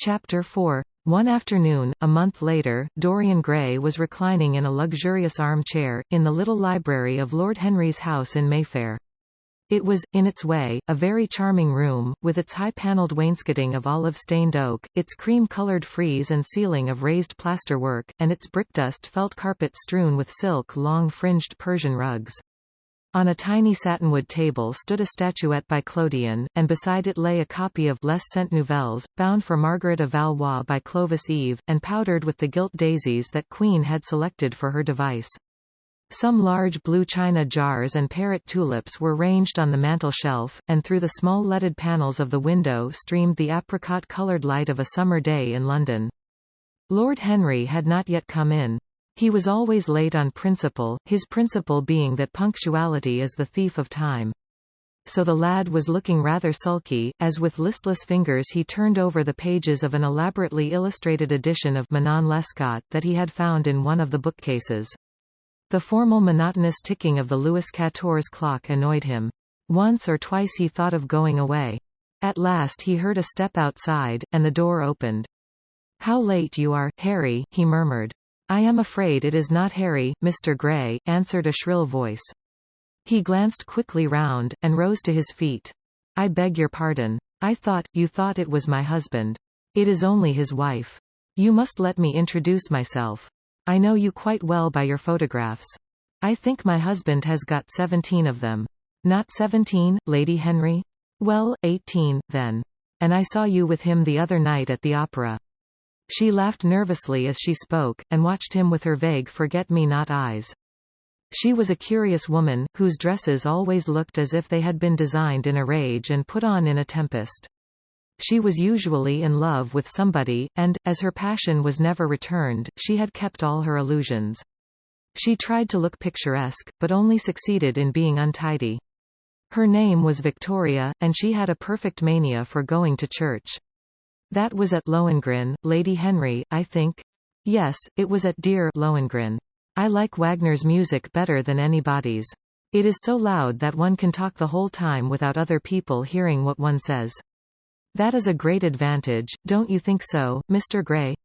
Chapter 4. One afternoon, a month later, Dorian Gray was reclining in a luxurious armchair, in the little library of Lord Henry's house in Mayfair. It was, in its way, a very charming room, with its high-panelled wainscoting of olive-stained oak, its cream-coloured frieze and ceiling of raised plasterwork, and its brickdust felt carpet strewn with silk long-fringed Persian rugs. On a tiny satinwood table stood a statuette by Clodion, and beside it lay a copy of Les Cent Nouvelles, bound for Margaret of Valois by Clovis Eve, and powdered with the gilt daisies that Queen had selected for her device. Some large blue china jars and parrot tulips were ranged on the mantel-shelf, and through the small leaded panels of the window streamed the apricot-coloured light of a summer day in London. Lord Henry had not yet come in. He was always late on principle, his principle being that punctuality is the thief of time. So the lad was looking rather sulky, as with listless fingers he turned over the pages of an elaborately illustrated edition of Manon Lescaut that he had found in one of the bookcases. The formal monotonous ticking of the Louis XIV's clock annoyed him. Once or twice he thought of going away. At last he heard a step outside, and the door opened. "How late you are, Harry," he murmured. "I am afraid it is not Harry, Mr. Gray," answered a shrill voice. He glanced quickly round, and rose to his feet. "I beg your pardon. You thought it was my husband. It is only his wife. You must let me introduce myself. I know you quite well by your photographs. I think my husband has got 17 of them." "Not 17, Lady Henry?" "Well, 18, then. And I saw you with him the other night at the opera." She laughed nervously as she spoke, and watched him with her vague forget-me-not eyes. She was a curious woman, whose dresses always looked as if they had been designed in a rage and put on in a tempest. She was usually in love with somebody, and, as her passion was never returned, she had kept all her illusions. She tried to look picturesque, but only succeeded in being untidy. Her name was Victoria, and she had a perfect mania for going to church. "That was at Lohengrin, Lady Henry, I think?" "Yes, it was at dear Lohengrin. I like Wagner's music better than anybody's. It is so loud that one can talk the whole time without other people hearing what one says. That is a great advantage, don't you think so, Mr. Gray?"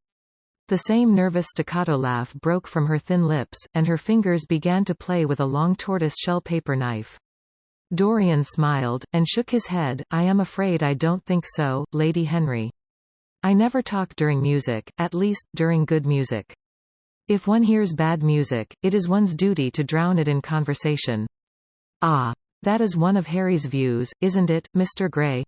The same nervous staccato laugh broke from her thin lips, and her fingers began to play with a long tortoise-shell paper knife. Dorian smiled, and shook his head. "I am afraid I don't think so, Lady Henry. I never talk during music, at least, during good music. If one hears bad music, it is one's duty to drown it in conversation." "Ah. That is one of Harry's views, isn't it, Mr. Gray?"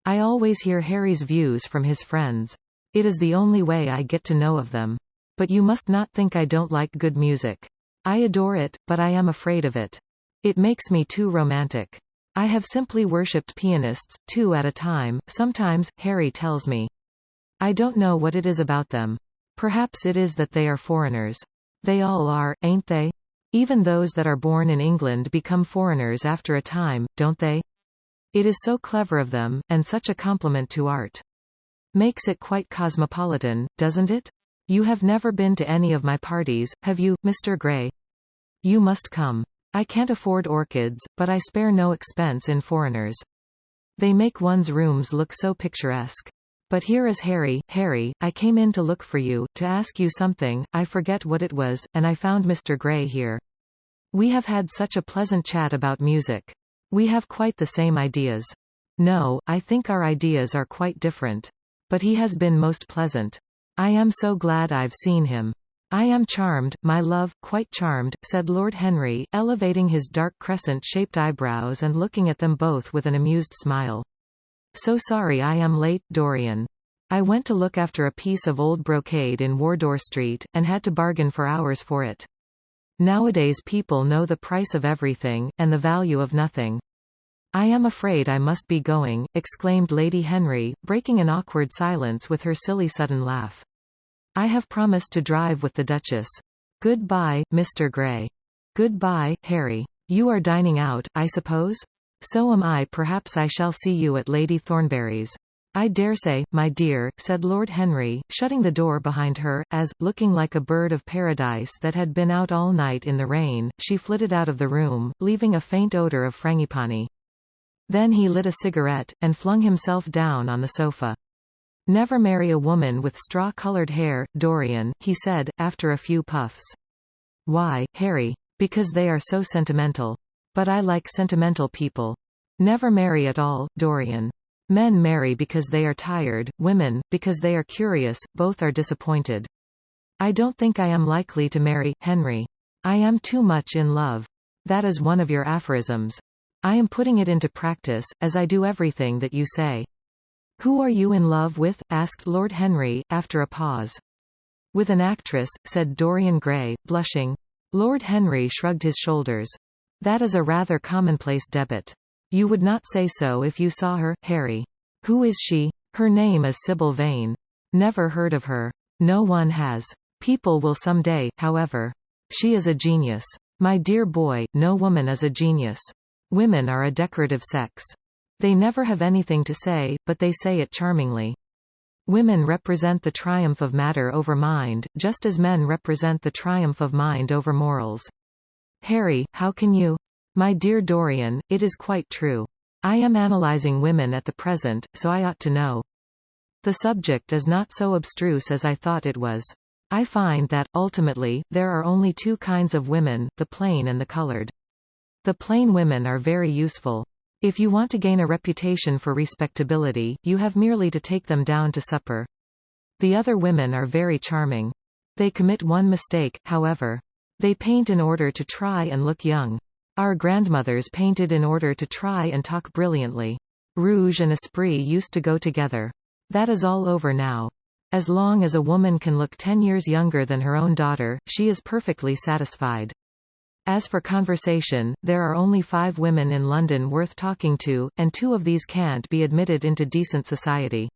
"I always hear Harry's views from his friends. It is the only way I get to know of them. But you must not think I don't like good music. I adore it, but I am afraid of it. It makes me too romantic. I have simply worshipped pianists, 2 at a time, sometimes, Harry tells me. I don't know what it is about them. Perhaps it is that they are foreigners. They all are, ain't they? Even those that are born in England become foreigners after a time, don't they? It is so clever of them, and such a compliment to art. Makes it quite cosmopolitan, doesn't it? You have never been to any of my parties, have you, Mr. Gray? You must come. I can't afford orchids, but I spare no expense in foreigners. They make one's rooms look so picturesque. But here is Harry. Harry, I came in to look for you, to ask you something, I forget what it was, and I found Mr. Gray here. We have had such a pleasant chat about music. We have quite the same ideas. No, I think our ideas are quite different. But he has been most pleasant. I am so glad I've seen him. I am charmed, my love, quite charmed," said Lord Henry, elevating his dark crescent-shaped eyebrows and looking at them both with an amused smile. "So sorry I am late, Dorian. I went to look after a piece of old brocade in Wardour Street, and had to bargain for hours for it. Nowadays people know the price of everything, and the value of nothing." "I am afraid I must be going," exclaimed Lady Henry, breaking an awkward silence with her silly sudden laugh. "I have promised to drive with the Duchess. Good-bye, Mr. Gray." "Good-bye, Harry. You are dining out, I suppose?" "So am I. Perhaps I shall see you at Lady Thornbury's." "I daresay, my dear," said Lord Henry, shutting the door behind her, as, looking like a bird of paradise that had been out all night in the rain, she flitted out of the room, leaving a faint odour of frangipani. Then he lit a cigarette, and flung himself down on the sofa. Never marry a woman with straw-colored hair, Dorian, he said, after a few puffs. Why, Harry? Because they are so sentimental. But I like sentimental people. Never marry at all, Dorian. Men marry because they are tired, women, because they are curious, both are disappointed. I don't think I am likely to marry, Henry. I am too much in love. That is one of your aphorisms. I am putting it into practice, as I do everything that you say. Who are you in love with? Asked Lord Henry, after a pause. With an actress, said Dorian Gray, blushing. Lord Henry shrugged his shoulders. That is a rather commonplace debut. You would not say so if you saw her, Harry. Who is she? Her name is Sybil Vane. Never heard of her. No one has. People will someday, however. She is a genius. My dear boy, no woman is a genius. Women are a decorative sex. They never have anything to say, but they say it charmingly. Women represent the triumph of matter over mind, just as men represent the triumph of mind over morals. Harry, how can you? My dear Dorian, it is quite true. I am analyzing women at the present, so I ought to know. The subject is not so abstruse as I thought it was. I find that, ultimately, there are only two kinds of women, the plain and the colored. The plain women are very useful. If you want to gain a reputation for respectability, you have merely to take them down to supper. The other women are very charming. They commit one mistake, however. They paint in order to try and look young. Our grandmothers painted in order to try and talk brilliantly. Rouge and esprit used to go together. That is all over now. As long as a woman can look 10 years younger than her own daughter, she is perfectly satisfied. As for conversation, there are only 5 women in London worth talking to, and 2 of these can't be admitted into decent society.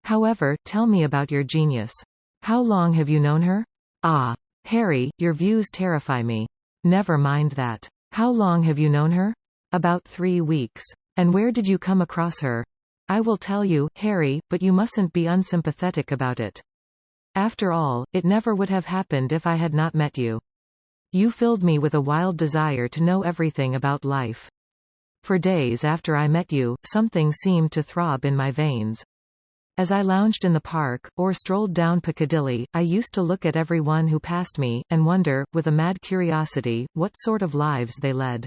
However, tell me about your genius. How long have you known her? Ah, Harry, your views terrify me. Never mind that. How long have you known her? About 3 weeks. And where did you come across her? I will tell you, Harry, but you mustn't be unsympathetic about it. After all, it never would have happened if I had not met you. You filled me with a wild desire to know everything about life. For days after I met you, something seemed to throb in my veins. As I lounged in the park, or strolled down Piccadilly, I used to look at everyone who passed me, and wonder, with a mad curiosity, what sort of lives they led.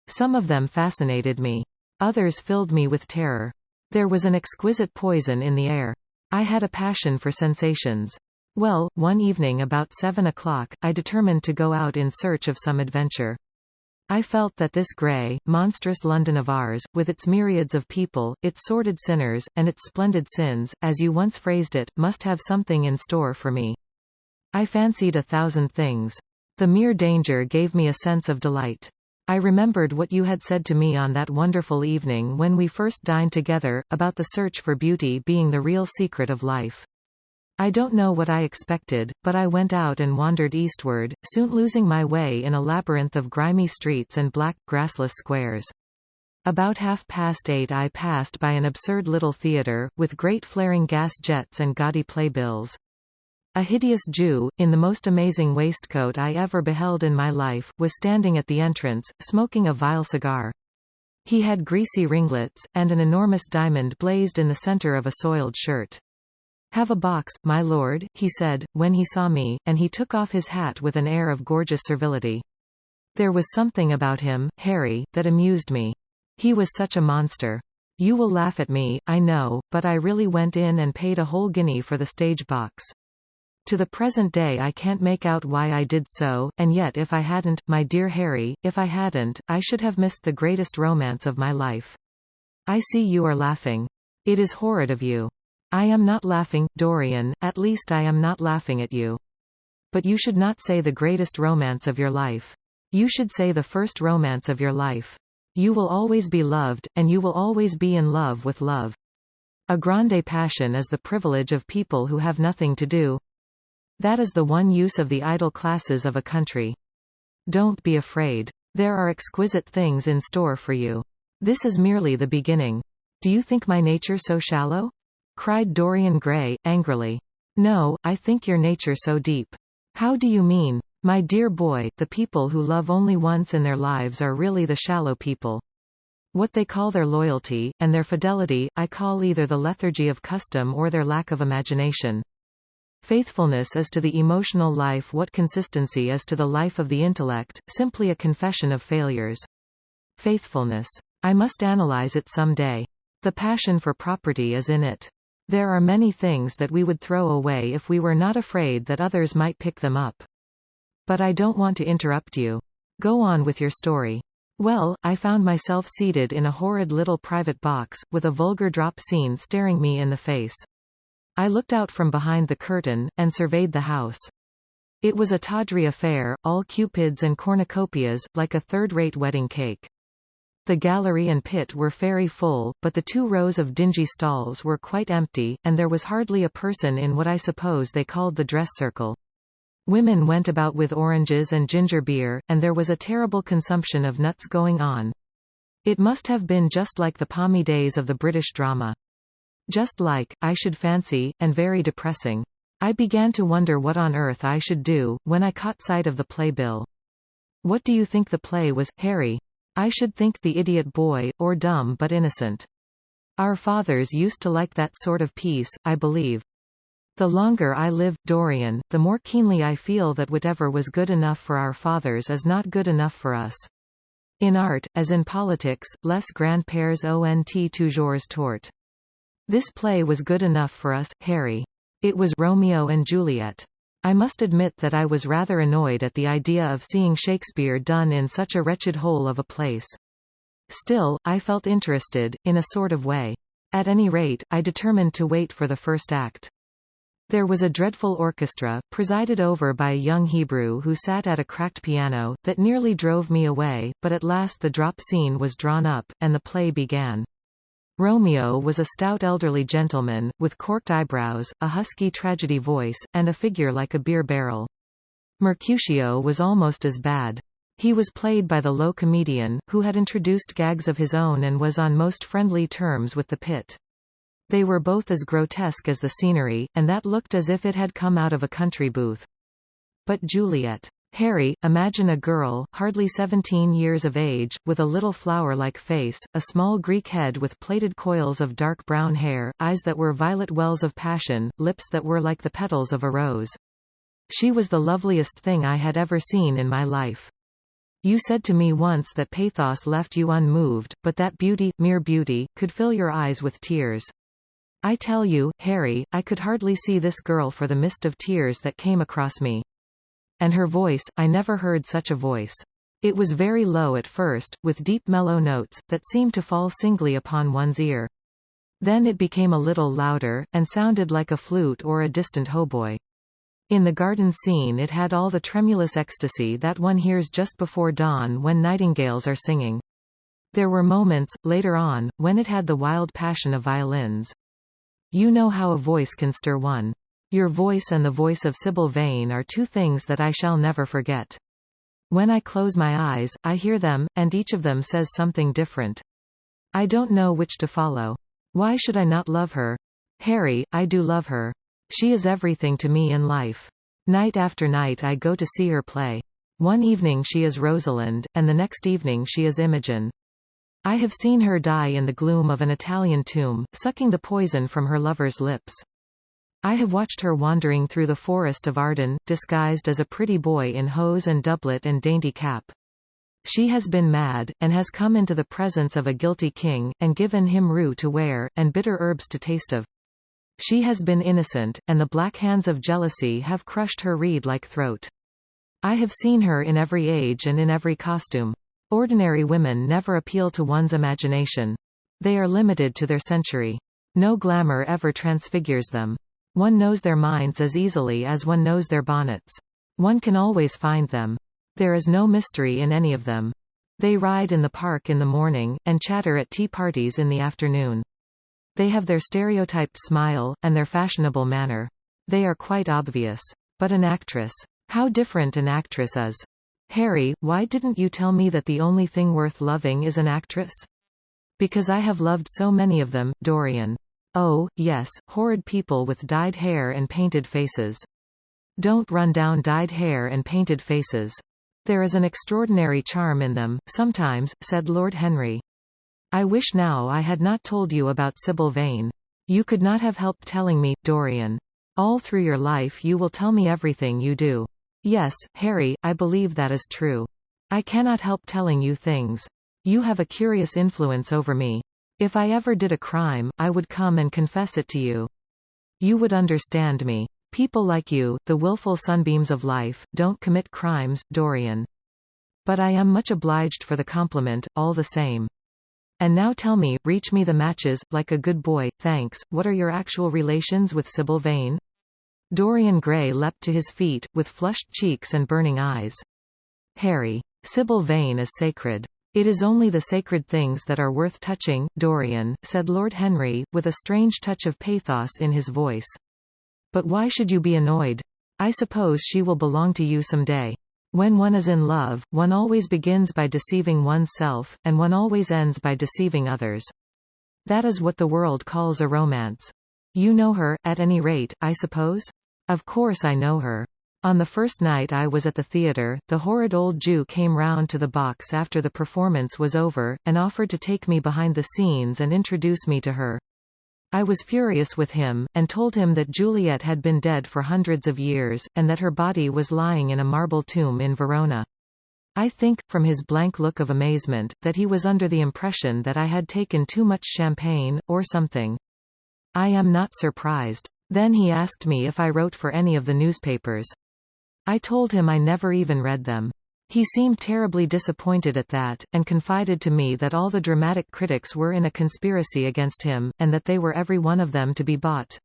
Some of them fascinated me. Others filled me with terror. There was an exquisite poison in the air. I had a passion for sensations. Well, one evening about 7 o'clock, I determined to go out in search of some adventure. I felt that this grey, monstrous London of ours, with its myriads of people, its sordid sinners, and its splendid sins, as you once phrased it, must have something in store for me. I fancied 1,000 things. The mere danger gave me a sense of delight. I remembered what you had said to me on that wonderful evening when we first dined together, about the search for beauty being the real secret of life. I don't know what I expected, but I went out and wandered eastward, soon losing my way in a labyrinth of grimy streets and black, grassless squares. About 8:30 I passed by an absurd little theatre, with great flaring gas jets and gaudy playbills. A hideous Jew, in the most amazing waistcoat I ever beheld in my life, was standing at the entrance, smoking a vile cigar. He had greasy ringlets, and an enormous diamond blazed in the center of a soiled shirt. "Have a box, my lord," he said, when he saw me, and he took off his hat with an air of gorgeous servility. There was something about him, Harry, that amused me. He was such a monster. You will laugh at me, I know, but I really went in and paid a whole guinea for the stage box. To the present day I can't make out why I did so, and yet if I hadn't, my dear Harry, if I hadn't, I should have missed the greatest romance of my life. I see you are laughing. It is horrid of you. I am not laughing, Dorian, at least I am not laughing at you. But you should not say the greatest romance of your life. You should say the first romance of your life. You will always be loved, and you will always be in love with love. A grande passion is the privilege of people who have nothing to do. That is the one use of the idle classes of a country. Don't be afraid. There are exquisite things in store for you. This is merely the beginning. Do you think my nature so shallow? Cried Dorian Gray, angrily. No, I think your nature so deep. How do you mean? My dear boy, the people who love only once in their lives are really the shallow people. What they call their loyalty, and their fidelity, I call either the lethargy of custom or their lack of imagination. Faithfulness is to the emotional life what consistency is to the life of the intellect, simply a confession of failures. Faithfulness. I must analyze it some day. The passion for property is in it. There are many things that we would throw away if we were not afraid that others might pick them up. But I don't want to interrupt you. Go on with your story. Well, I found myself seated in a horrid little private box, with a vulgar drop scene staring me in the face. I looked out from behind the curtain, and surveyed the house. It was a tawdry affair, all cupids and cornucopias, like a third-rate wedding cake. The gallery and pit were very full, but the 2 rows of dingy stalls were quite empty, and there was hardly a person in what I suppose they called the dress circle. Women went about with oranges and ginger beer, and there was a terrible consumption of nuts going on. It must have been just like the palmy days of the British drama. Just like, I should fancy, and very depressing. I began to wonder what on earth I should do, when I caught sight of the playbill. What do you think the play was, Harry? I should think The Idiot Boy, or Dumb but Innocent. Our fathers used to like that sort of piece, I believe. The longer I live, Dorian, the more keenly I feel that whatever was good enough for our fathers is not good enough for us. In art, as in politics, les grands-pères ont toujours tort. This play was good enough for us, Harry. It was Romeo and Juliet. I must admit that I was rather annoyed at the idea of seeing Shakespeare done in such a wretched hole of a place. Still, I felt interested, in a sort of way. At any rate, I determined to wait for the first act. There was a dreadful orchestra, presided over by a young Hebrew who sat at a cracked piano, that nearly drove me away, but at last the drop scene was drawn up, and the play began. Romeo was a stout elderly gentleman, with corked eyebrows, a husky tragedy voice, and a figure like a beer barrel. Mercutio was almost as bad. He was played by the low comedian, who had introduced gags of his own and was on most friendly terms with the pit. They were both as grotesque as the scenery, and that looked as if it had come out of a country booth. But Juliet. Harry, imagine a girl, hardly 17 years of age, with a little flower-like face, a small Greek head with plaited coils of dark brown hair, eyes that were violet wells of passion, lips that were like the petals of a rose. She was the loveliest thing I had ever seen in my life. You said to me once that pathos left you unmoved, but that beauty, mere beauty, could fill your eyes with tears. I tell you, Harry, I could hardly see this girl for the mist of tears that came across me. And her voice, I never heard such a voice. It was very low at first, with deep mellow notes, that seemed to fall singly upon one's ear. Then it became a little louder, and sounded like a flute or a distant hautboy. In the garden scene it had all the tremulous ecstasy that one hears just before dawn when nightingales are singing. There were moments, later on, when it had the wild passion of violins. You know how a voice can stir one. Your voice and the voice of Sybil Vane are 2 things that I shall never forget. When I close my eyes, I hear them, and each of them says something different. I don't know which to follow. Why should I not love her? Harry, I do love her. She is everything to me in life. Night after night I go to see her play. One evening she is Rosalind, and the next evening she is Imogen. I have seen her die in the gloom of an Italian tomb, sucking the poison from her lover's lips. I have watched her wandering through the forest of Arden, disguised as a pretty boy in hose and doublet and dainty cap. She has been mad, and has come into the presence of a guilty king, and given him rue to wear, and bitter herbs to taste of. She has been innocent, and the black hands of jealousy have crushed her reed-like throat. I have seen her in every age and in every costume. Ordinary women never appeal to one's imagination. They are limited to their century. No glamour ever transfigures them. One knows their minds as easily as one knows their bonnets. One can always find them. There is no mystery in any of them. They ride in the park in the morning, and chatter at tea parties in the afternoon. They have their stereotyped smile, and their fashionable manner. They are quite obvious. But an actress. How different an actress is. Harry, why didn't you tell me that the only thing worth loving is an actress? Because I have loved so many of them, Dorian. Oh, yes, horrid people with dyed hair and painted faces. Don't run down dyed hair and painted faces. There is an extraordinary charm in them, sometimes, said Lord Henry. I wish now I had not told you about Sybil Vane. You could not have helped telling me, Dorian. All through your life you will tell me everything you do. Yes, Harry, I believe that is true. I cannot help telling you things. You have a curious influence over me. If I ever did a crime, I would come and confess it to you. You would understand me. People like you, the willful sunbeams of life, don't commit crimes, Dorian. But I am much obliged for the compliment, all the same. And now tell me, reach me the matches, like a good boy, thanks. What are your actual relations with Sybil Vane? Dorian Gray leapt to his feet, with flushed cheeks and burning eyes. Harry. Sybil Vane is sacred. It is only the sacred things that are worth touching, Dorian, said Lord Henry, with a strange touch of pathos in his voice. But why should you be annoyed? I suppose she will belong to you some day. When one is in love, one always begins by deceiving oneself, and one always ends by deceiving others. That is what the world calls a romance. You know her, at any rate, I suppose? Of course I know her. On the first night I was at the theatre, the horrid old Jew came round to the box after the performance was over, and offered to take me behind the scenes and introduce me to her. I was furious with him, and told him that Juliet had been dead for hundreds of years, and that her body was lying in a marble tomb in Verona. I think, from his blank look of amazement, that he was under the impression that I had taken too much champagne, or something. I am not surprised. Then he asked me if I wrote for any of the newspapers. I told him I never even read them. He seemed terribly disappointed at that, and confided to me that all the dramatic critics were in a conspiracy against him, and that they were every one of them to be bought.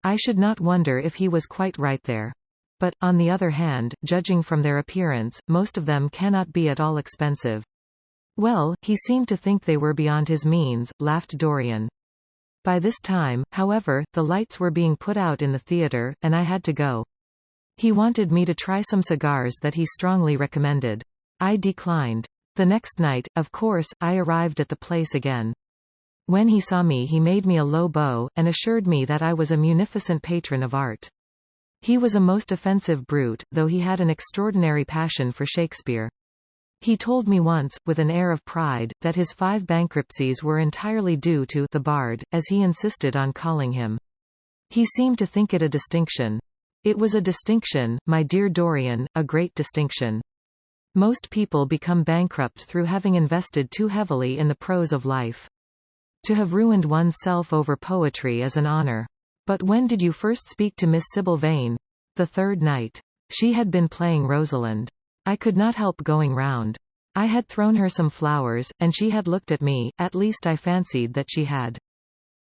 I should not wonder if he was quite right there. But, on the other hand, judging from their appearance, most of them cannot be at all expensive. Well, he seemed to think they were beyond his means, laughed Dorian. By this time, however, the lights were being put out in the theatre, and I had to go. He wanted me to try some cigars that he strongly recommended. I declined. The next night, of course, I arrived at the place again. When he saw me he made me a low bow, and assured me that I was a munificent patron of art. He was a most offensive brute, though he had an extraordinary passion for Shakespeare. He told me once, with an air of pride, that his 5 bankruptcies were entirely due to the Bard, as he insisted on calling him. He seemed to think it a distinction. It was a distinction, my dear Dorian, a great distinction. Most people become bankrupt through having invested too heavily in the prose of life. To have ruined oneself over poetry is an honor. But when did you first speak to Miss Sybil Vane? The third night. She had been playing Rosalind. I could not help going round. I had thrown her some flowers, and she had looked at me, at least I fancied that she had.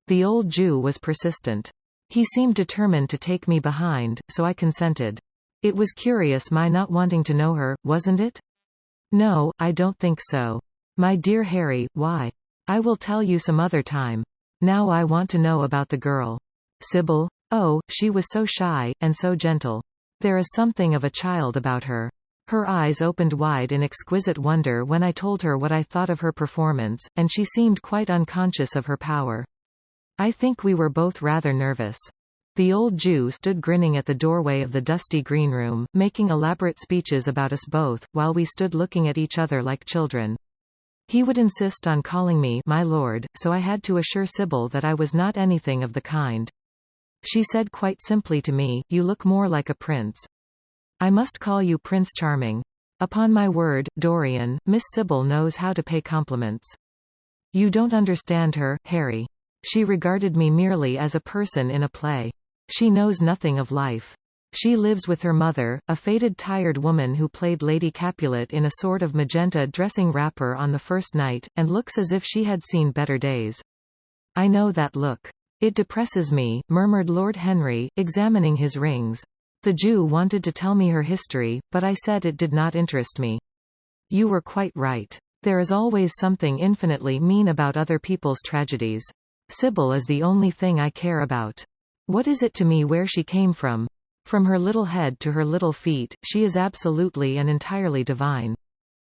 The old Jew was persistent. He seemed determined to take me behind, so I consented. It was curious my not wanting to know her, wasn't it? No, I don't think so. My dear Harry, why? I will tell you some other time. Now I want to know about the girl. Sybil? Oh, she was so shy, and so gentle. There is something of a child about her. Her eyes opened wide in exquisite wonder when I told her what I thought of her performance, and she seemed quite unconscious of her power. I think we were both rather nervous. The old Jew stood grinning at the doorway of the dusty green room, making elaborate speeches about us both, while we stood looking at each other like children. He would insist on calling me my lord, so I had to assure Sybil that I was not anything of the kind. She said quite simply to me, "You look more like a prince." I must call you Prince Charming. Upon my word, Dorian, Miss Sybil knows how to pay compliments. You don't understand her, Harry. She regarded me merely as a person in a play. She knows nothing of life. She lives with her mother, a faded tired woman who played Lady Capulet in a sort of magenta dressing wrapper on the first night, and looks as if she had seen better days. I know that look. It depresses me, murmured Lord Henry, examining his rings. The Jew wanted to tell me her history, but I said it did not interest me. You were quite right. There is always something infinitely mean about other people's tragedies. Sybil is the only thing I care about. What is it to me where she came from? From her little head to her little feet, she is absolutely and entirely divine.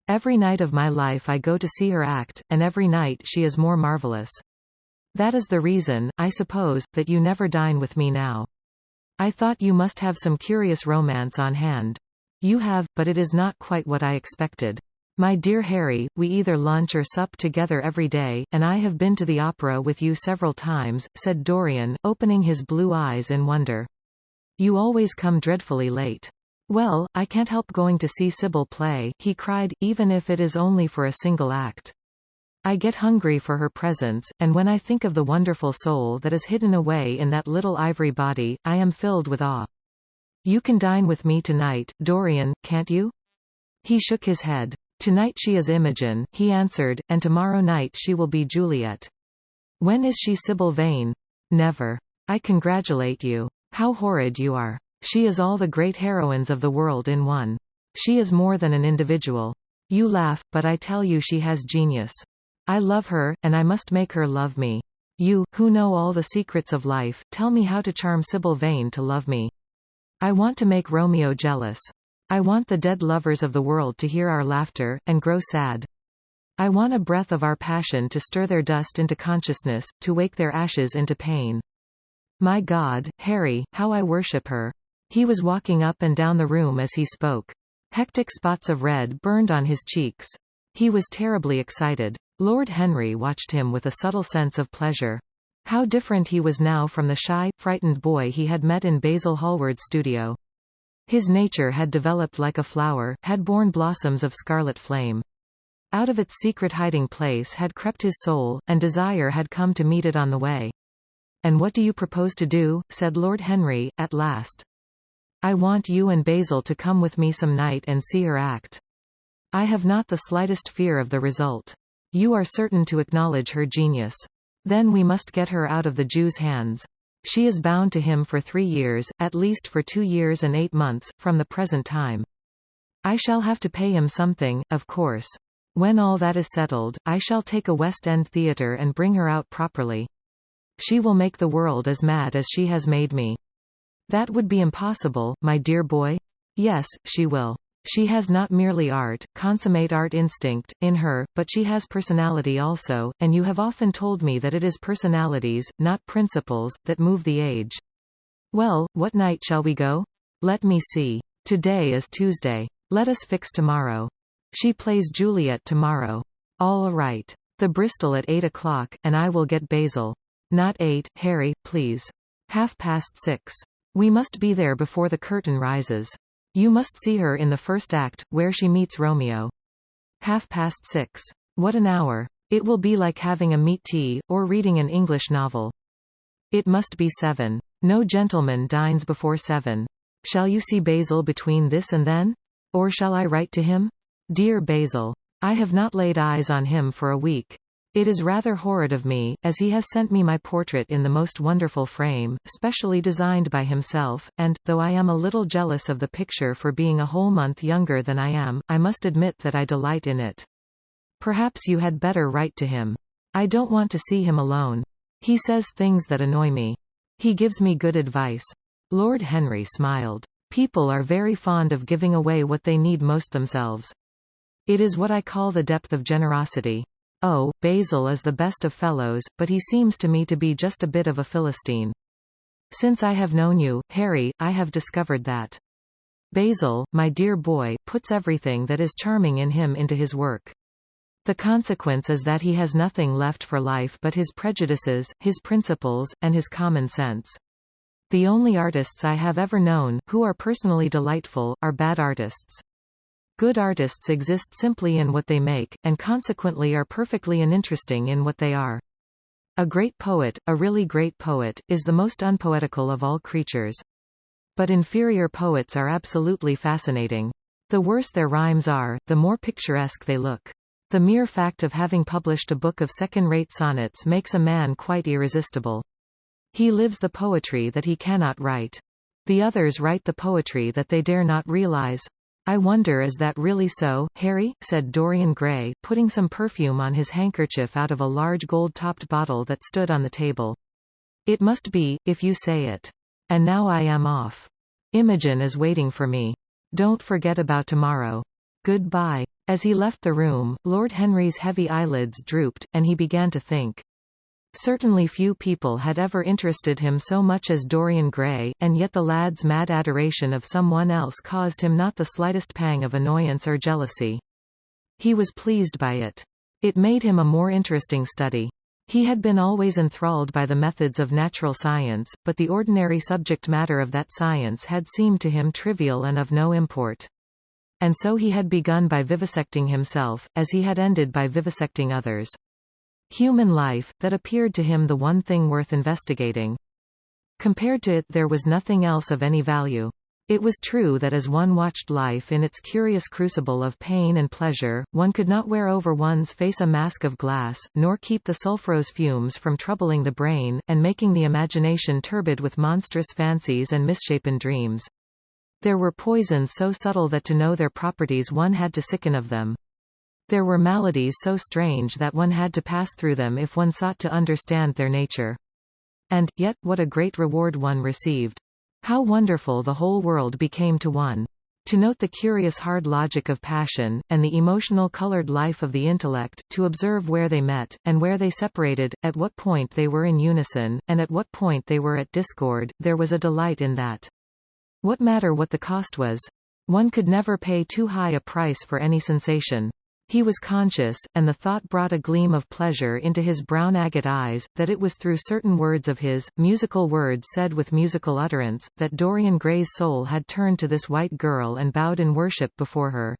Every night of my life I go to see her act, and every night she is more marvelous. That is the reason, I suppose, that you never dine with me now. I thought you must have some curious romance on hand. You have, but it is not quite what I expected. My dear Harry, we either lunch or sup together every day, and I have been to the opera with you several times," said Dorian, opening his blue eyes in wonder. "You always come dreadfully late." "Well, I can't help going to see Sybil play," he cried, "even if it is only for a single act. I get hungry for her presence, and when I think of the wonderful soul that is hidden away in that little ivory body, I am filled with awe. You can dine with me tonight, Dorian, can't you?" He shook his head. "Tonight she is Imogen," he answered, "and tomorrow night she will be Juliet." "When is she Sybil Vane?" "Never." "I congratulate you. How horrid you are. She is all the great heroines of the world in one. She is more than an individual. You laugh, but I tell you she has genius. I love her, and I must make her love me. You, who know all the secrets of life, tell me how to charm Sybil Vane to love me. I want to make Romeo jealous. I want the dead lovers of the world to hear our laughter, and grow sad. I want a breath of our passion to stir their dust into consciousness, to wake their ashes into pain. My God, Harry, how I worship her." He was walking up and down the room as he spoke. Hectic spots of red burned on his cheeks. He was terribly excited. Lord Henry watched him with a subtle sense of pleasure. How different he was now from the shy, frightened boy he had met in Basil Hallward's studio. His nature had developed like a flower, had borne blossoms of scarlet flame. Out of its secret hiding place had crept his soul, and desire had come to meet it on the way. "And what do you propose to do?" said Lord Henry, at last. "I want you and Basil to come with me some night and see her act. I have not the slightest fear of the result. You are certain to acknowledge her genius. Then we must get her out of the Jew's hands. She is bound to him for 3 years, at least for 2 years and 8 months, from the present time. I shall have to pay him something, of course. When all that is settled, I shall take a West End theatre and bring her out properly. She will make the world as mad as she has made me." "That would be impossible, my dear boy." "Yes, she will. She has not merely art, consummate art instinct, in her, but she has personality also, and you have often told me that it is personalities, not principles, that move the age. Well, what night shall we go? Let me see. Today is Tuesday. Let us fix tomorrow. She plays Juliet tomorrow. All right. The Bristol at 8 o'clock, and I will get Basil. Not 8, Harry, please. 6:30. We must be there before the curtain rises. You must see her in the first act, where she meets Romeo. 6:30. What an hour. It will be like having a meat tea, or reading an English novel. It must be 7. No gentleman dines before 7. Shall you see Basil between this and then? Or shall I write to him? Dear Basil. I have not laid eyes on him for a week. It is rather horrid of me, as he has sent me my portrait in the most wonderful frame, specially designed by himself, and, though I am a little jealous of the picture for being a whole month younger than I am, I must admit that I delight in it. Perhaps you had better write to him. I don't want to see him alone. He says things that annoy me. He gives me good advice." Lord Henry smiled. "People are very fond of giving away what they need most themselves. It is what I call the depth of generosity. Oh, Basil is the best of fellows, but he seems to me to be just a bit of a Philistine. Since I have known you, Harry, I have discovered that. Basil, my dear boy, puts everything that is charming in him into his work. The consequence is that he has nothing left for life but his prejudices, his principles, and his common sense. The only artists I have ever known, who are personally delightful, are bad artists. Good artists exist simply in what they make, and consequently are perfectly uninteresting in what they are. A great poet, a really great poet, is the most unpoetical of all creatures. But inferior poets are absolutely fascinating. The worse their rhymes are, the more picturesque they look. The mere fact of having published a book of second-rate sonnets makes a man quite irresistible. He lives the poetry that he cannot write. The others write the poetry that they dare not realize. I wonder, is that really so, Harry? Said Dorian Gray, putting some perfume on his handkerchief out of a large gold-topped bottle that stood on the table. It must be, if you say it. And now I am off. Imogen is waiting for me. Don't forget about tomorrow. Goodbye. As he left the room, Lord Henry's heavy eyelids drooped, and he began to think. Certainly few people had ever interested him so much as Dorian Gray, and yet the lad's mad adoration of someone else caused him not the slightest pang of annoyance or jealousy. He was pleased by it. It made him a more interesting study. He had been always enthralled by the methods of natural science, but the ordinary subject matter of that science had seemed to him trivial and of no import. And so he had begun by vivisecting himself, as he had ended by vivisecting others. Human life, that appeared to him the one thing worth investigating. Compared to it, there was nothing else of any value. It was true that as one watched life in its curious crucible of pain and pleasure, one could not wear over one's face a mask of glass, nor keep the sulphurous fumes from troubling the brain, and making the imagination turbid with monstrous fancies and misshapen dreams. There were poisons so subtle that to know their properties one had to sicken of them. There were maladies so strange that one had to pass through them if one sought to understand their nature. And, yet, what a great reward one received! How wonderful the whole world became to one! To note the curious hard logic of passion, and the emotional colored life of the intellect, to observe where they met, and where they separated, at what point they were in unison, and at what point they were at discord, there was a delight in that. What matter what the cost was? One could never pay too high a price for any sensation. He was conscious, and the thought brought a gleam of pleasure into his brown agate eyes, that it was through certain words of his, musical words said with musical utterance, that Dorian Gray's soul had turned to this white girl and bowed in worship before her.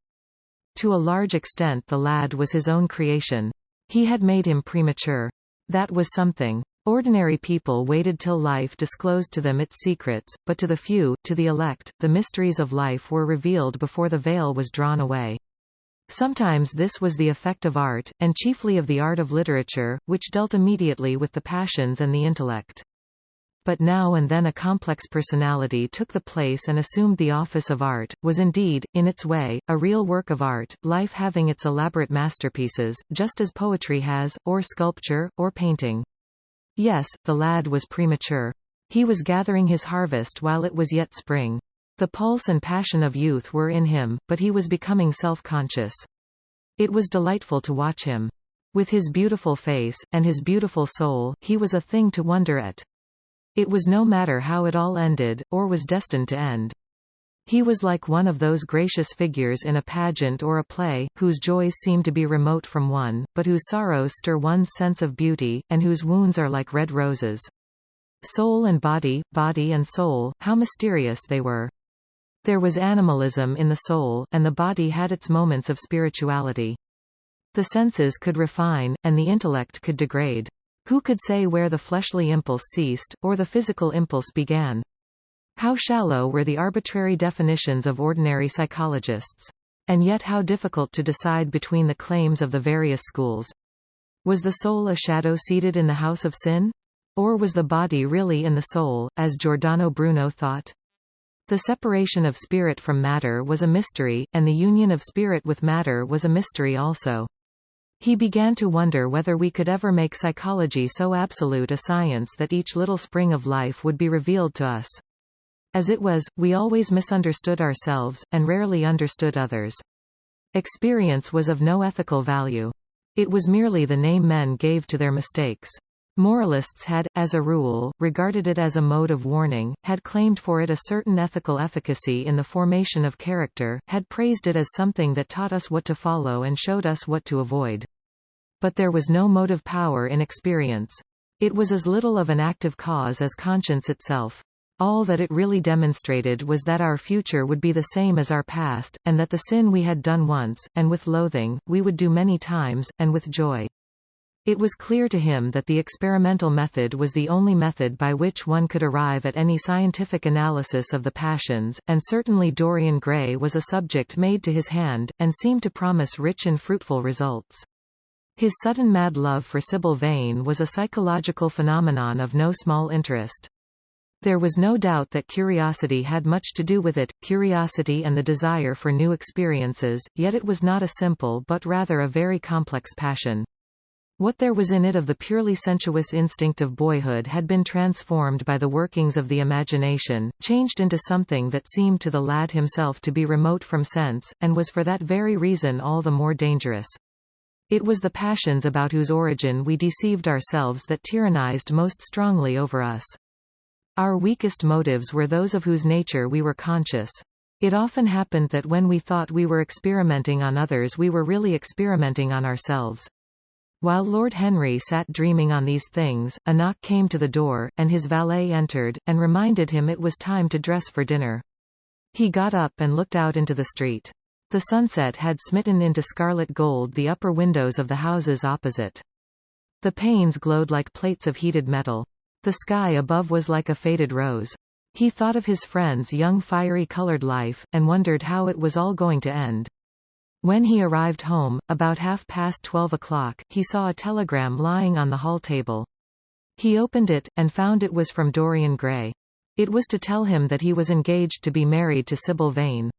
To a large extent the lad was his own creation. He had made him premature. That was something. Ordinary people waited till life disclosed to them its secrets, but to the few, to the elect, the mysteries of life were revealed before the veil was drawn away. Sometimes this was the effect of art, and chiefly of the art of literature, which dealt immediately with the passions and the intellect. But now and then a complex personality took the place and assumed the office of art, was indeed, in its way, a real work of art, life having its elaborate masterpieces, just as poetry has, or sculpture, or painting. Yes, the lad was premature. He was gathering his harvest while it was yet spring. The pulse and passion of youth were in him, but he was becoming self-conscious. It was delightful to watch him. With his beautiful face, and his beautiful soul, he was a thing to wonder at. It was no matter how it all ended, or was destined to end. He was like one of those gracious figures in a pageant or a play, whose joys seem to be remote from one, but whose sorrows stir one's sense of beauty, and whose wounds are like red roses. Soul and body, body and soul, how mysterious they were. There was animalism in the soul, and the body had its moments of spirituality. The senses could refine, and the intellect could degrade. Who could say where the fleshly impulse ceased, or the physical impulse began? How shallow were the arbitrary definitions of ordinary psychologists. And yet how difficult to decide between the claims of the various schools. Was the soul a shadow seated in the house of sin? Or was the body really in the soul, as Giordano Bruno thought? The separation of spirit from matter was a mystery, and the union of spirit with matter was a mystery also. He began to wonder whether we could ever make psychology so absolute a science that each little spring of life would be revealed to us. As it was, we always misunderstood ourselves, and rarely understood others. Experience was of no ethical value. It was merely the name men gave to their mistakes. Moralists had, as a rule, regarded it as a mode of warning, had claimed for it a certain ethical efficacy in the formation of character, had praised it as something that taught us what to follow and showed us what to avoid. But there was no motive power in experience. It was as little of an active cause as conscience itself. All that it really demonstrated was that our future would be the same as our past, and that the sin we had done once, and with loathing, we would do many times, and with joy. It was clear to him that the experimental method was the only method by which one could arrive at any scientific analysis of the passions, and certainly Dorian Gray was a subject made to his hand, and seemed to promise rich and fruitful results. His sudden mad love for Sybil Vane was a psychological phenomenon of no small interest. There was no doubt that curiosity had much to do with it, curiosity and the desire for new experiences, yet it was not a simple but rather a very complex passion. What there was in it of the purely sensuous instinct of boyhood had been transformed by the workings of the imagination, changed into something that seemed to the lad himself to be remote from sense, and was for that very reason all the more dangerous. It was the passions about whose origin we deceived ourselves that tyrannized most strongly over us. Our weakest motives were those of whose nature we were conscious. It often happened that when we thought we were experimenting on others we were really experimenting on ourselves. While Lord Henry sat dreaming on these things, a knock came to the door, and his valet entered, and reminded him it was time to dress for dinner. He got up and looked out into the street. The sunset had smitten into scarlet gold the upper windows of the houses opposite. The panes glowed like plates of heated metal. The sky above was like a faded rose. He thought of his friend's young fiery-colored life, and wondered how it was all going to end. When he arrived home, about 12:30, he saw a telegram lying on the hall table. He opened it, and found it was from Dorian Gray. It was to tell him that he was engaged to be married to Sybil Vane.